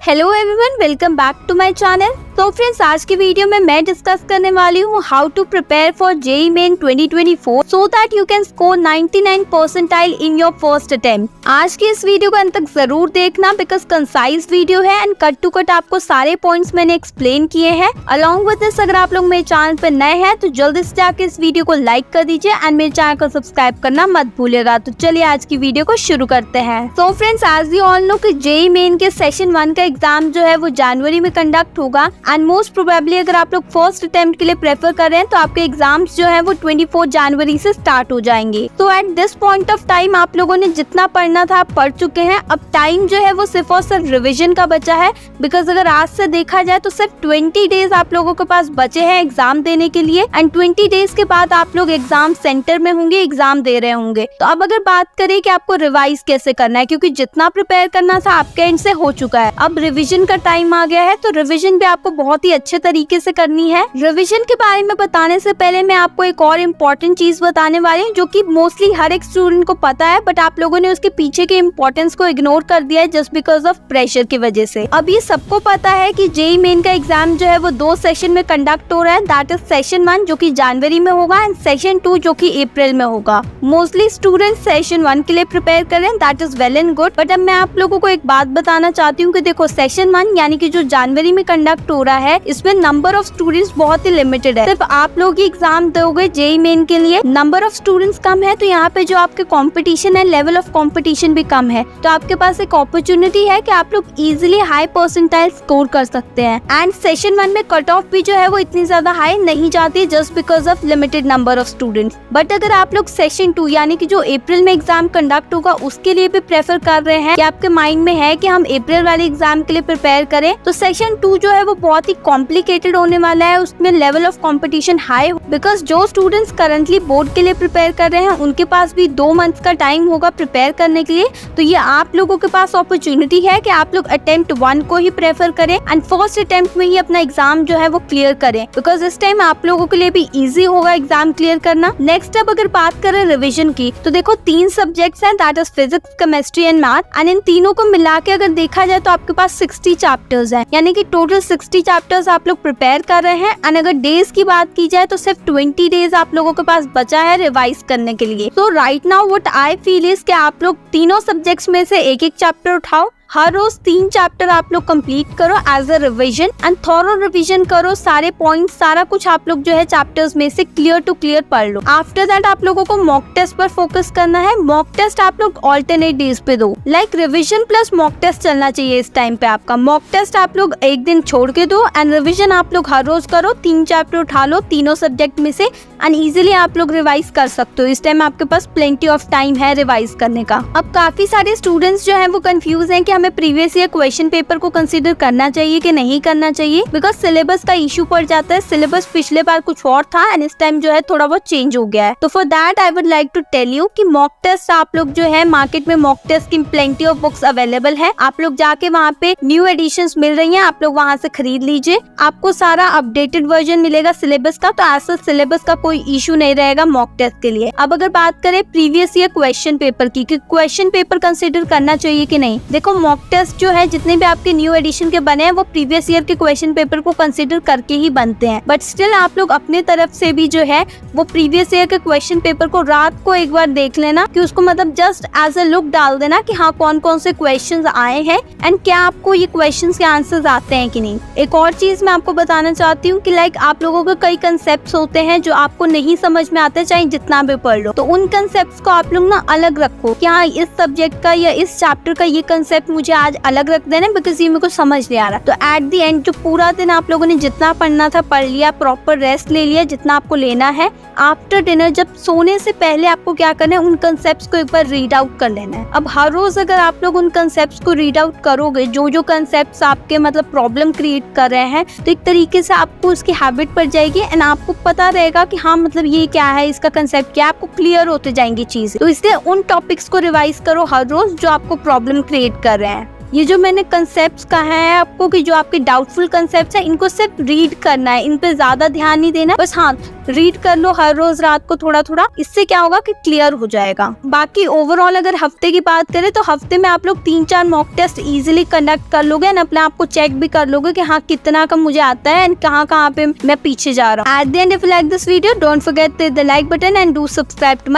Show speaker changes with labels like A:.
A: Hello everyone, welcome back to my channel. तो friends, आज की वीडियो में मैं डिस्कस करने वाली हूँ how to prepare for JEE Main 2024 so that you can score 99 percentile in your first attempt. आज की इस वीडियो को अंत तक जरूर देखना बिकॉज कंसाइज वीडियो है एंड कट टू कट आपको सारे पॉइंट्स मैंने एक्सप्लेन किए हैं। अलॉन्ग विद दिस, अगर आप लोग मेरे चैनल पर नए हैं तो जल्दी से जाकर इस वीडियो को लाइक कर दीजिए एंड मेरे चैनल को सब्सक्राइब करना मत भूलिएगा। तो चलिए आज की वीडियो को शुरू करते हैं। तो friends, as you all know कि जेईई मेन के सेशन 1 का एग्जाम जो है वो जनवरी में कंडक्ट होगा एंड मोस्ट प्रोबेबली अगर आप लोग फर्स्ट अटेम्प्ट के लिए प्रेफर कर रहे हैं तो आपके एग्जाम्स जो है वो 24 जनवरी से स्टार्ट हो जाएंगे। तो at this point of time आप लोगों ने जितना पढ़ना था आप पढ़ चुके हैं। अब टाइम जो है वो सिर्फ और सिर्फ रिविजन का बचा है बिकॉज अगर आज से देखा जाए तो सिर्फ 20 डेज आप लोगों के पास बचे हैं एग्जाम देने के लिए एंड 20 डेज के बाद आप लोग एग्जाम सेंटर में होंगे, एग्जाम दे रहे होंगे। तो अब अगर बात करें कि आपको रिवाइज कैसे करना है, क्योंकि जितना प्रिपेयर करना था आपके एंड से हो चुका है, अब रिविजन का टाइम आ गया है। तो रिविजन भी आपको बहुत ही अच्छे तरीके से करनी है। रिविजन के बारे में बताने से पहले मैं आपको एक और इम्पोर्टेंट चीज बताने वाली हूँ जो कि मोस्टली हर एक स्टूडेंट को पता है बट आप लोगों ने उसके पीछे के इम्पोर्टेंस को इग्नोर कर दिया है जस्ट बिकॉज ऑफ प्रेशर की वजह से। अब ये सबको पता है कि जेईई मेन का एग्जाम जो है वो 2 सेशन में कंडक्ट हो रहा है, दैट इज सेशन 1 जो कि जनवरी में होगा एंड सेशन 2 जो कि अप्रैल में होगा। मोस्टली स्टूडेंट सेशन 1 के लिए प्रिपेयर करें, that is well and good. But अब मैं आप लोगों को एक बात बताना चाहती हूँ कि देखो, सेशन 1 यानी कि जो जनवरी में कंडक्ट हो रहा है इसमें नंबर ऑफ स्टूडेंट्स बहुत ही लिमिटेड है। सिर्फ आप लोग ही एग्जाम दोगे जेईई मेन के लिए, नंबर ऑफ स्टूडेंट्स कम है तो यहाँ पे जो आपके कंपटीशन है, लेवल ऑफ कंपटीशन भी कम है। तो आपके पास एक अपॉर्चुनिटी है कि आप लोग इजीली हाई परसेंटाइल स्कोर कर सकते हैं एंड सेशन 1 में कट ऑफ भी जो है वो इतनी ज्यादा हाई नहीं जाती just because of limited number of students. But अगर आप लोग सेशन 2 यानी कि जो अप्रैल में एग्जाम कंडक्ट होगा उसके लिए भी प्रेफर कर रहे हैं कि आपके माइंड में है कि हम अप्रैल वाले एग्जाम के लिए प्रिपेयर करें, तो सेशन 2 जो है वो बहुत ही कॉम्प्लिकेटेड होने वाला है। उसमें level of competition high because जो स्टूडेंट्स करंटली बोर्ड के लिए प्रिपेयर कर रहे हैं उनके पास भी 2 मंथ्स का टाइम होगा प्रिपेयर करने के लिए। तो ये आप लोगों के पास अपॉर्चुनिटी है कि आप लोग अटेम्प्ट 1 को ही प्रेफर करें एंड फर्स्ट अटेम्प्ट में ही अपना एग्जाम जो है वो क्लियर करें बिकॉज इस टाइम आप लोगों के लिए भी इजी होगा एग्जाम क्लियर करना। नेक्स्ट अब अगर बात करें रिविजन की, तो देखो 3 सब्जेक्ट्स हैं, that is physics, chemistry and math and in तीनों को मिला के अगर देखा जाए तो आपके पास 60 चैप्टर्स हैं, यानी कि टोटल 60 चैप्टर्स आप लोग प्रिपेयर कर रहे हैं एंड अगर डेज की बात की जाए तो सिर्फ 20 डेज आप लोगों के पास बचा है रिवाइज करने के लिए। तो right now what I feel is कि आप लोग तीनों सब्जेक्ट्स में से एक चैप्टर उठाओ, हर रोज 3 चैप्टर आप लोग कंप्लीट करो as a revision and thorough revision करो। सारे पॉइंट्स सारा कुछ आप लोग जो है चैप्टर्स में से क्लियर टू क्लियर पढ़ लो। आफ्टर दैट आप लोगों को मॉक टेस्ट पर फोकस करना है। मॉक टेस्ट आप लोग ऑल्टरनेट डेज पे दो, like revision plus mock test चलना चाहिए इस टाइम पे आपका। मॉक टेस्ट आप लोग एक दिन छोड़ के दो एंड रिविजन आप लोग हर रोज करो। 3 चैप्टर उठा लो तीनों सब्जेक्ट में से एंड इजिली आप लोग रिवाइज कर सकते हो। इस टाइम आपके पास प्लेंटी ऑफ टाइम है रिवाइज करने का। अब काफी सारे स्टूडेंट्स जो है वो कंफ्यूज हैं कि हमें प्रीवियस ईयर क्वेश्चन पेपर को कंसीडर करना चाहिए कि नहीं करना चाहिए बिकॉज सिलेबस का इशू पड़ जाता है। सिलेबस पिछले बार कुछ और था एंड इस टाइम जो है थोड़ा बहुत चेंज हो गया है। तो for that I would like to tell you कि मॉक टेस्ट आप लोग जो है मार्केट में मॉक टेस्ट की प्लेंटी ऑफ बुक्स अवेलेबल है। आप लोग जाके वहाँ पे न्यू एडिशंस मिल रही हैं, आप लोग वहाँ से खरीद लीजिए। आपको सारा अपडेटेड वर्जन मिलेगा सिलेबस का, तो ऐसा सिलेबस का कोई इशू नहीं रहेगा मॉक टेस्ट के लिए। अब अगर बात करें प्रीवियस ईयर क्वेश्चन पेपर की, कि क्वेश्चन पेपर कंसीडर करना चाहिए कि नहीं, देखो मॉक टेस्ट जो है जितने भी आपके न्यू एडिशन के बने हैं वो प्रीवियस ईयर के क्वेश्चन पेपर को कंसीडर करके ही बनते हैं। बट स्टिल आप लोग अपने तरफ से भी जो है वो प्रीवियस ईयर के क्वेश्चन पेपर को रात को एक बार देख लेना कि उसको मतलब जस्ट एज अ लुक डाल देना कि हाँ कौन कौन से क्वेश्चंस आए हैं एंड क्या आपको ये क्वेश्चंस के आंसर्स आते हैं कि नहीं। एक और चीज मैं आपको बताना चाहती हूँ कि लाइक आप लोगों के कई कंसेप्ट होते हैं जो आपको नहीं समझ में आते चाहे जितना भी पढ़ लो, तो उन कंसेप्ट को आप लोग ना अलग रखो कि हाँ इस सब्जेक्ट का या इस चैप्टर का ये कंसेप्ट मुझे आज अलग रख देना बिकॉज ये मेरे को समझ नहीं आ रहा। तो एट द एंड जो पूरा दिन आप लोगों ने जितना पढ़ना था पढ़ लिया, प्रॉपर रेस्ट ले लिया जितना आपको लेना है। आफ्टर डिनर जब सोने से पहले आपको क्या करना है, उन कंसेप्ट्स को एक बार रीड आउट कर लेना है। अब हर रोज अगर आप लोग उन कंसेप्ट्स को रीड आउट करोगे, जो जो कंसेप्ट्स आपके मतलब प्रॉब्लम क्रिएट कर रहे हैं, तो एक तरीके से आपको उसकी हैबिट पड़ जाएगी एंड आपको पता रहेगा कि हाँ मतलब ये क्या है, इसका कंसेप्ट क्या, आपको क्लियर होते जाएंगी चीजें। तो इसलिए उन टॉपिक्स को रिवाइज करो हर रोज जो आपको प्रॉब्लम क्रिएट कर रहे हैं। ये जो मैंने कंसेप्ट्स कहा है आपको कि जो आपके डाउटफुल कंसेप्ट्स हैं, इनको सिर्फ रीड करना है, इन पे ज्यादा ध्यान नहीं देना, बस हाँ रीड कर लो हर रोज रात को थोड़ा थोड़ा, इससे क्या होगा कि क्लियर हो जाएगा। बाकी ओवरऑल अगर हफ्ते की बात करें तो हफ्ते में आप लोग 3-4 मॉक टेस्ट इजीली कंडक्ट कर लोगे एंड अपने आप को चेक भी कर लोगे कि हाँ कितना कम मुझे आता है एंड कहाँ पे मैं पीछे जा रहा हूँ। At the end if you like this video, don't forget the like button and do subscribe to my